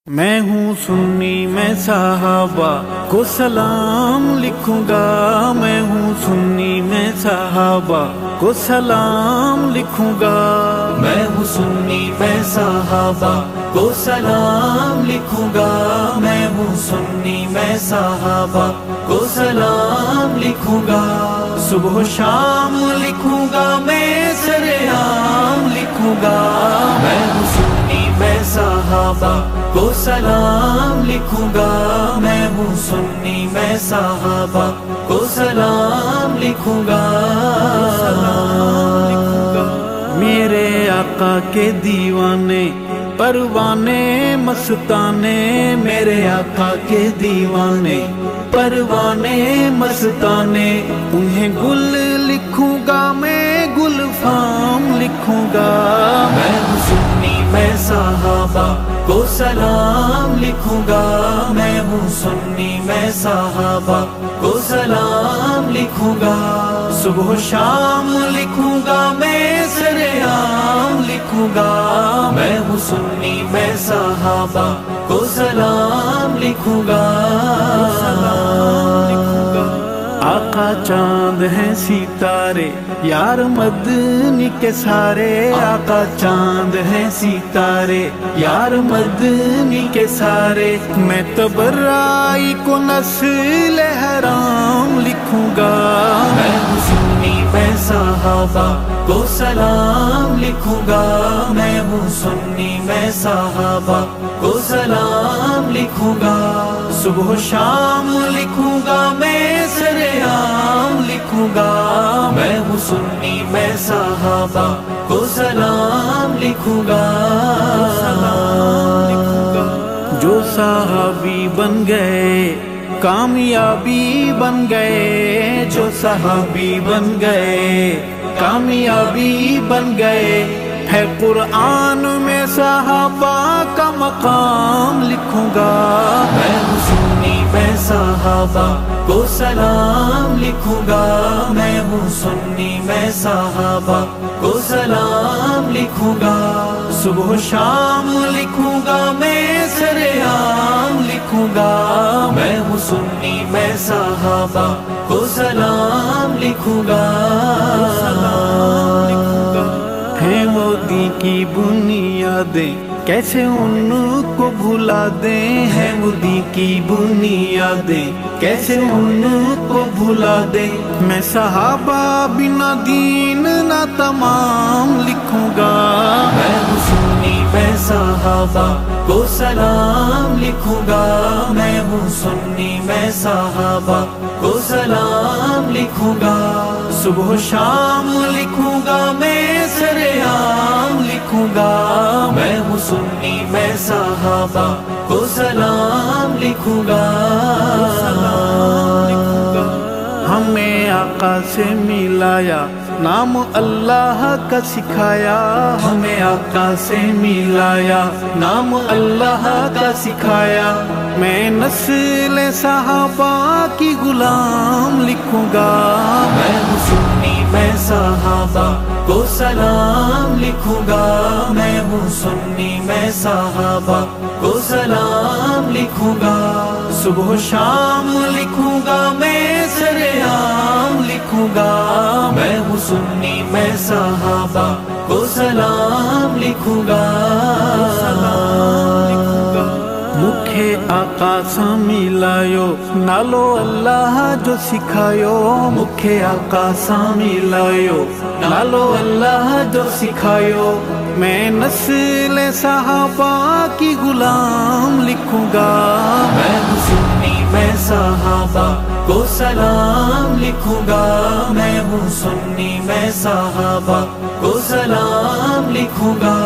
میں ہوں سنی میں صحابہ کو سلام لکھوں گا، میں ہوں سنی میں صحابہ کو سلام لکھوں گا، میں ہوں سنی میں صحابہ کو سلام لکھوں گا، میں ہوں سنی میں صحابہ کو سلام لکھوں گا، صبح و شام لکھوں گا، میں سرعام لکھوں گا، میں ہوں سنی میں صحابہ کو سلام لکھوں گا، میں ہوں سنی میں صحابہ کو سلام لکھوں گا، میرے آقا کے دیوانے پروانے مستانے، میرے آقا کے دیوانے پروانے مستانے، انہیں گل لکھوں گا، میں گل فام لکھوں گا، میں ہوں سنی میں صحابہ کو سلام لکھوں گا، میں ہوں سنی میں صحابہ کو سلام لکھوں گا، صبح و شام لکھوں گا، میں سرعام لکھوں گا، میں ہوں سنی میں صحابہ کو سلام لکھوں گا، آقا چاند ہیں ستارے یار مدنی کے سارے، آقا چاند ہیں ستارے یار مدنی کے سارے، میں تبرائی کو نسل حرام لکھوں گا، میں ہوں سنی میں صحابہ کو سلام لکھوں گا، میں ہوں سنی میں صحابہ کو سلام لکھوں گا، صبح و شام لکھوں گا، میں سرعام لکھوں گا، میں ہوں سنی میں صحابہ کو سلام لکھوں گا، جو صحابی بن گئے کامیابی بن گئے، جو صحابی بن گئے کامیابی بن گئے، ہے قرآن میں صحابہ کا مقام لکھوں گا، میں ہوں سنی میں صحابہ کو سلام لکھوں گا، میں ہوں سنی میں صحابہ کو سلام لکھوں گا، صبح و شام لکھوں گا، میں سرعام لکھوں گا، میں ہوں سنی میں صحابہ کو سلام لکھوں گا، ہیں وہ دین کی بنیادیں کیسے ان کو بھلا دیں، ہیں وہ دین کی بنیادیں کیسے ان کو بھلا دیں، میں صحابہ بنا دین نہ تمام لکھوں گا، میں ہوں سنی میں صحابہ کو سلام لکھوں گا، میں ہوں سنی میں صحابہ کو سلام لکھوں گا، صبح و شام لکھوں گا، میں سرعام لکھوں گا، میں ہوں سنی میں صحابہ کو سلام لکھوں گا، ہمیں آقا سے ملایا نام اللہ کا سکھایا، ہمیں آقا سے ملایا نام اللہ کا سکھایا، میں نسل صحابہ کی غلام لکھوں گا، میں ہوں سنی میں صحابہ کو سلام لکھوں گا، میں ہوں سنی میں صحابہ کو سلام لکھوں گا، صبح و شام لکھوں گا، میں سرعام لکھوں گا، میں ہوں سنی میں صحابہ کو سلام لکھوں گا، مکھے آقا سا ملایو نالو اللہ جو سکھایو، مکھے آقا سا ملایو نالو اللہ جو سکھایو، میں نسل صحابہ کی غلام لکھوں گا، میں ہوں سنی میں صحابہ کو سلام لکھوں گا، میں ہوں سنی میں صحابہ کو سلام لکھوں گا،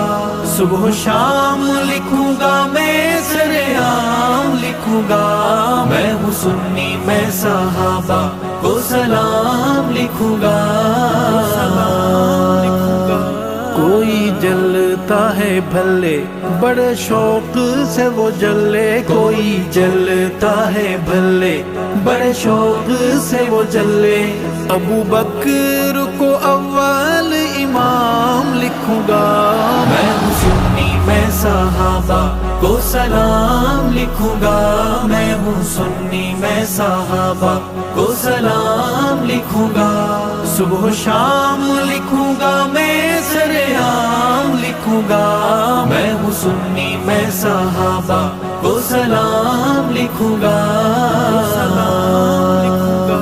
صبح و شام لکھوں گا، میں سرعام لکھوں گا، میں ہوں سنی میں صحابہ کو سلام لکھوں گا، کوئی جلتا ہے بھلے بڑے شوق سے وہ جلے، کوئی جلتا ہے بھلے بڑے شوق سے وہ جلے، ابو بکر کو اول امام لکھوں گا، میں ہوں سنی میں صحابہ کو سلام لکھوں گا، میں ہوں سنی میں صحابہ کو سلام لکھوں گا، صبح و شام لکھوں گا میں سرعام لکھوں گا، میں ہوں سنی میں صحابہ کو سلام لکھوں گا، سلام لکھوں گا۔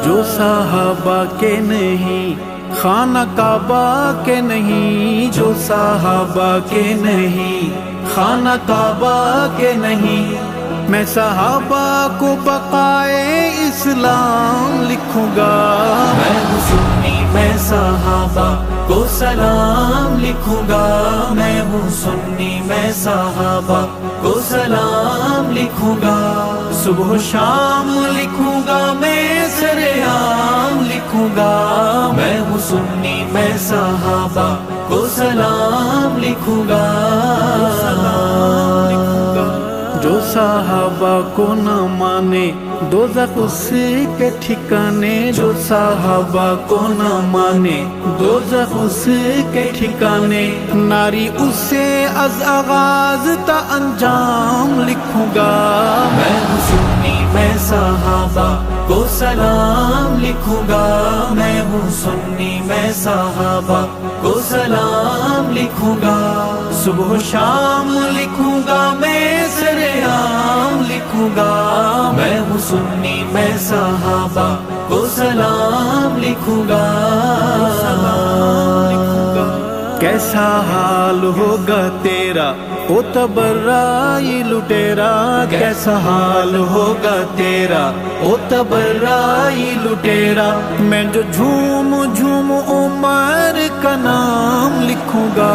جو صحابہ کے نہیں خانہ کعبہ کے نہیں، جو صحابہ کے نہیں خانہ کعبہ کے نہیں، میں صحابہ کو بقائے اسلام لکھوں گا، میں ہوں سنی میں صحابہ کو سلام لکھوں گا، میں ہوں سنی میں صحابہ کو سلام لکھوں گا، صبح و شام لکھوں گا میں سرعام لکھوں گا، میں ہوں سنی میں صحابہ کو سلام لکھوں گا، سلام لکھوں گا۔ جو صحابہ کو نہ مانے دوزخ اس کے ٹھکانے، جو صحابہ کو نہ مانے دوزخ اس کے ٹھکانے، ناری اسے از آغاز تا انجام لکھوں گا، میں ہوں سنی میں صحابہ کو سلام لکھوں گا، میں ہوں سنی میں صحابہ کو سلام لکھوں گا، صبح و شام لکھوں گا میں سرعام لکھوں گا، میں ہوں سنی میں صحابہ کو سلام لکھوں گا، سلام لکھوں گا۔ کیسا حال ہوگا تیرا او تبرائی لٹیرا، کیسا حال ہوگا تیرا او تبرائی لٹیرا، میں جو جھوم جھوم عمر کا نام لکھوں گا،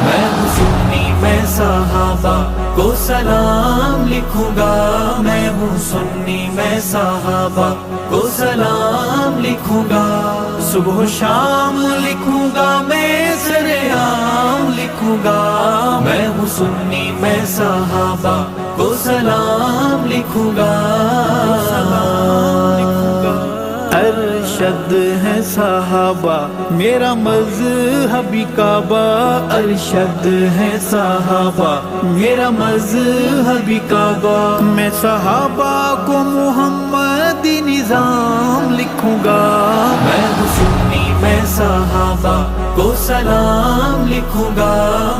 میں ہوں سنی میں صحابہ کو سلام لکھوں گا، میں ہوں سنی میں صحابہ کو سلام لکھوں گا، صبح و شام لکھوں گا میں سرعام لکھوں گا، میں ہوں سنی میں صحابہ کو سلام لکھوں گا، سلام لکھوں گا۔ ارشد ہے صحابہ میرا مذہبی کعبہ، ارشد ہے صحابہ میرا مذہبی کعبہ، میں صحابہ کو محمدی نظام لکھوں گا، میں ہوں سنی میں صحابہ کو سلام لکھوں گا،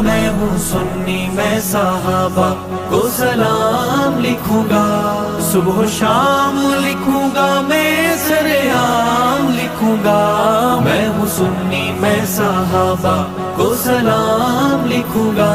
میں ہوں سنی میں صحابہ کو سلام لکھوں گا، صبح و شام لکھوں گا میں سرعام لکھوں گا، میں ہوں سنی میں صحابہ کو سلام لکھوں گا،